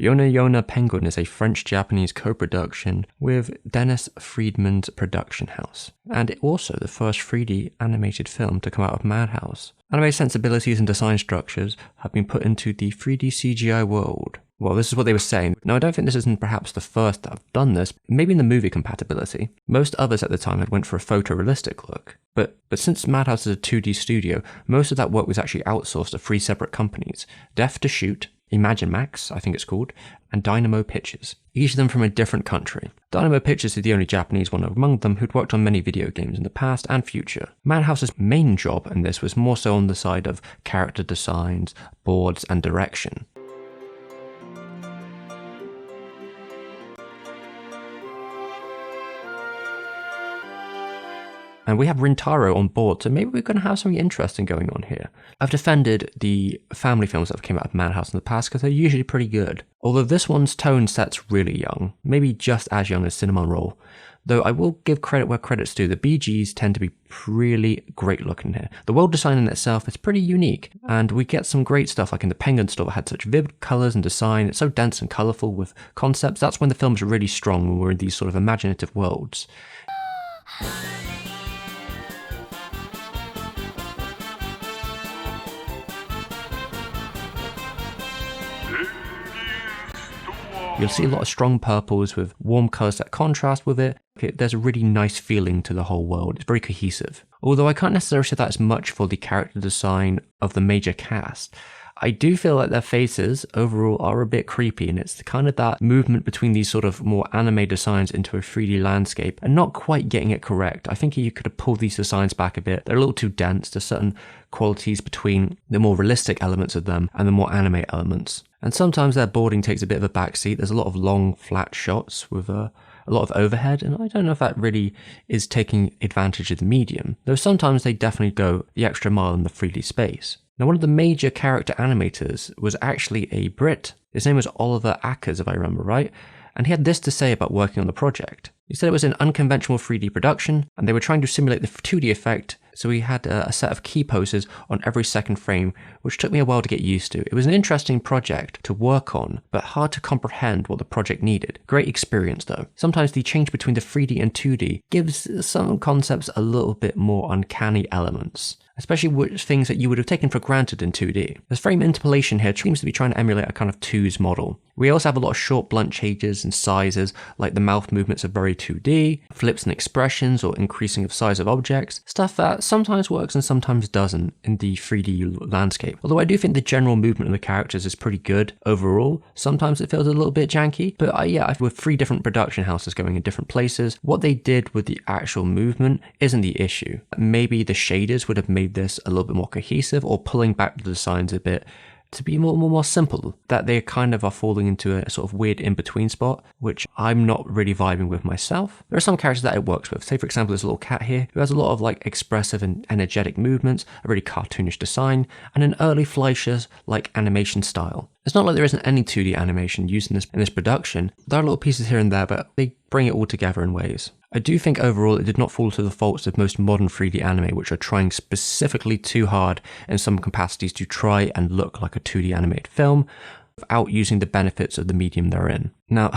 Yona Yona Penguin is a French-Japanese co-production with Dennis Friedman's production house, and also the first 3D animated film to come out of Madhouse. Anime sensibilities and design structures have been put into the 3D CGI world. Well, this is what they were saying. Now, I don't think this isn't perhaps the first that have done this, maybe in the movie compatibility. Most others at the time had went for a photorealistic look. But since Madhouse is a 2D studio, most of that work was actually outsourced to 3 separate companies: Def to Shoot, Imagine Max, I think it's called, and Dynamo Pictures, each of them from a different country. Dynamo Pictures is the only Japanese one among them who'd worked on many video games in the past and future. Madhouse's main job in this was more so on the side of character designs, boards, and direction. And we have Rintaro on board, so maybe we're going to have something interesting going on here. I've defended the family films that have came out of Madhouse in the past because they're usually pretty good. Although this one's tone set's really young, maybe just as young as Cinnamon Roll. Though I will give credit where credit's due, the BGs tend to be really great looking here. The world design in itself is pretty unique, and we get some great stuff like in the Penguin store that had such vivid colours and design. It's so dense and colourful with concepts. That's when the film's really strong, when we're in these sort of imaginative worlds. You'll see a lot of strong purples with warm colours that contrast with it. There's a really nice feeling to the whole world. It's very cohesive. Although I can't necessarily say that as much for the character design of the major cast. I do feel like their faces overall are a bit creepy, and it's kind of that movement between these sort of more anime designs into a 3D landscape and not quite getting it correct. I think you could have pulled these designs back a bit. They're a little too dense. There's certain qualities between the more realistic elements of them and the more anime elements. And sometimes their boarding takes a bit of a backseat. There's a lot of long, flat shots with a lot of overhead, and I don't know if that really is taking advantage of the medium, though sometimes they definitely go the extra mile in the 3D space. Now, one of the major character animators was actually a Brit. His name was Oliver Ackers, if I remember right, and he had this to say about working on the project. He said it was an unconventional 3D production, and they were trying to simulate the 2D effect, so he had a set of key poses on every second frame, which took me a while to get used to. It was an interesting project to work on, but hard to comprehend what the project needed. Great experience though. Sometimes the change between the 3D and 2D gives some concepts a little bit more uncanny elements, especially with things that you would have taken for granted in 2D. This frame interpolation here seems to be trying to emulate a kind of 2's model. We also have a lot of short blunt changes and sizes, like the mouth movements are very 2D, flips and expressions or increasing of size of objects, stuff that sometimes works and sometimes doesn't in the 3D landscape. Although I do think the general movement of the characters is pretty good overall. Sometimes it feels a little bit janky, but yeah, with 3 different production houses going in different places, what they did with the actual movement isn't the issue. Maybe the shaders would have made this a little bit more cohesive, or pulling back the designs a bit to be more simple, that they kind of are falling into a sort of weird in-between spot, which I'm not really vibing with myself. There are some characters that it works with. Say, for example, there's a little cat here who has a lot of like expressive and energetic movements, a really cartoonish design, and an early Fleischer's like animation style. It's not like there isn't any 2D animation used in this production. There are little pieces here and there, but they bring it all together in ways. I do think overall it did not fall to the faults of most modern 3D anime, which are trying specifically too hard in some capacities to try and look like a 2D animated film without using the benefits of the medium they're in. Now,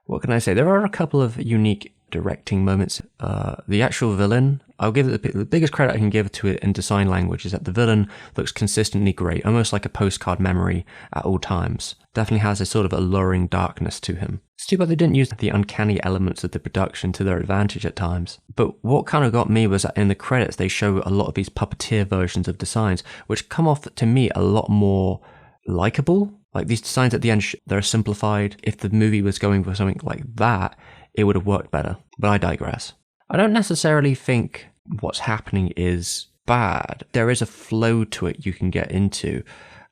what can I say? There are a couple of unique directing moments. The actual villain, I'll give it the biggest credit I can give to it in design language is that the villain looks consistently great, almost like a postcard memory at all times. Definitely has a sort of alluring darkness to him. It's too bad they didn't use the uncanny elements of the production to their advantage at times. But what kind of got me was that in the credits they show a lot of these puppeteer versions of designs, which come off to me a lot more likable. Like these designs at the end, they're simplified. If the movie was going for something like that, it would have worked better. But I digress. I don't necessarily think what's happening is bad. There is a flow to it you can get into.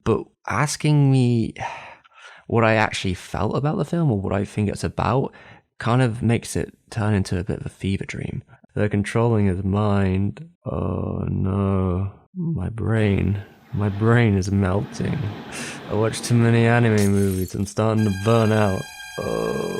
But asking me what I actually felt about the film or what I think it's about kind of makes it turn into a bit of a fever dream. They're controlling his mind. Oh no, my brain is melting. I watched too many anime movies. I'm starting to burn out. Oh.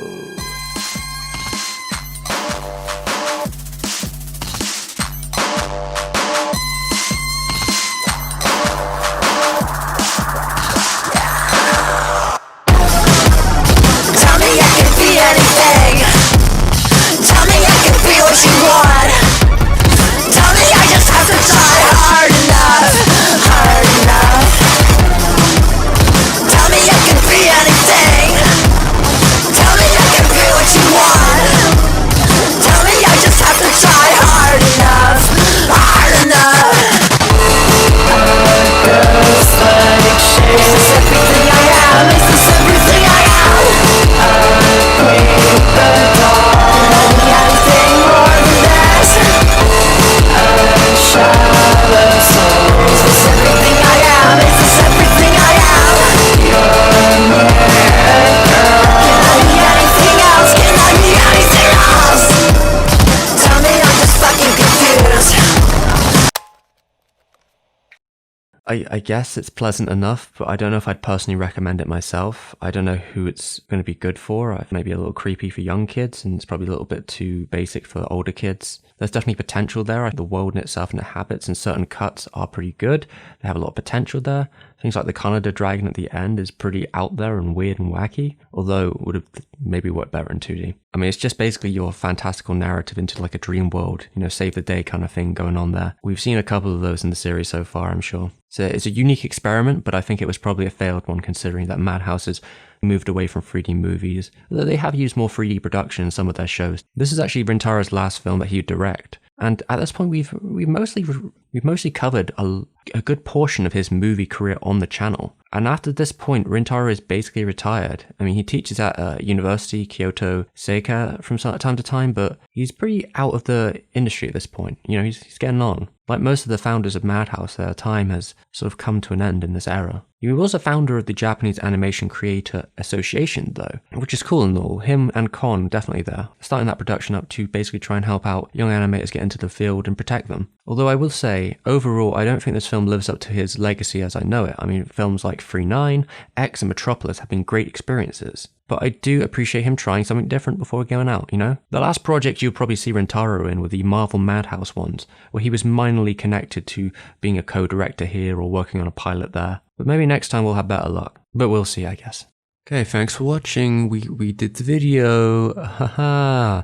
I guess it's pleasant enough, but I don't know if I'd personally recommend it myself. I don't know who it's going to be good for. Maybe a little creepy for young kids, and it's probably a little bit too basic for older kids. There's definitely potential there. The world in itself and the habits and certain cuts are pretty good. They have a lot of potential there. Things like the Canada dragon at the end is pretty out there and weird and wacky, although it would have maybe worked better in 2D. I mean, it's just basically your fantastical narrative into like a dream world, save the day kind of thing going on there. We've seen a couple of those in the series so far, I'm sure. So it's a unique experiment, but I think it was probably a failed one considering that Madhouse has moved away from 3D movies, although they have used more 3D production in some of their shows. This is actually Rintaro's last film that he would direct. And at this point, we've mostly covered a good portion of his movie career on the channel. And after this point, Rintaro is basically retired. I mean, he teaches at University Kyoto Seika from time to time, but he's pretty out of the industry at this point. He's getting on. Like most of the founders of Madhouse, their time has sort of come to an end in this era. He was a founder of the Japanese Animation Creator Association, though, which is cool and all. Him and Kon definitely there, starting that production up to basically try and help out young animators get into the field and protect them. Although I will say, overall, I don't think this film lives up to his legacy as I know it. I mean, films like 3-9, X, and Metropolis have been great experiences. But I do appreciate him trying something different before going out, The last project you'll probably see Rintaro in were the Marvel Madhouse ones, where he was minorly connected to being a co-director here or working on a pilot there. But maybe next time we'll have better luck. But we'll see, I guess. Okay, thanks for watching. We did the video. Haha.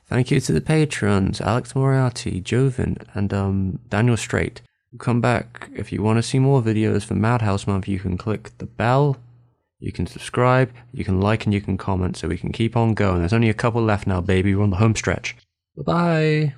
Thank you to the patrons, Alex Moriarty, Jovin, and Daniel Strait. Come back if you want to see more videos for Madhouse Month. You can click the bell, you can subscribe, you can like, and you can comment so we can keep on going. There's only a couple left now, baby. We're on the home stretch. Bye-bye.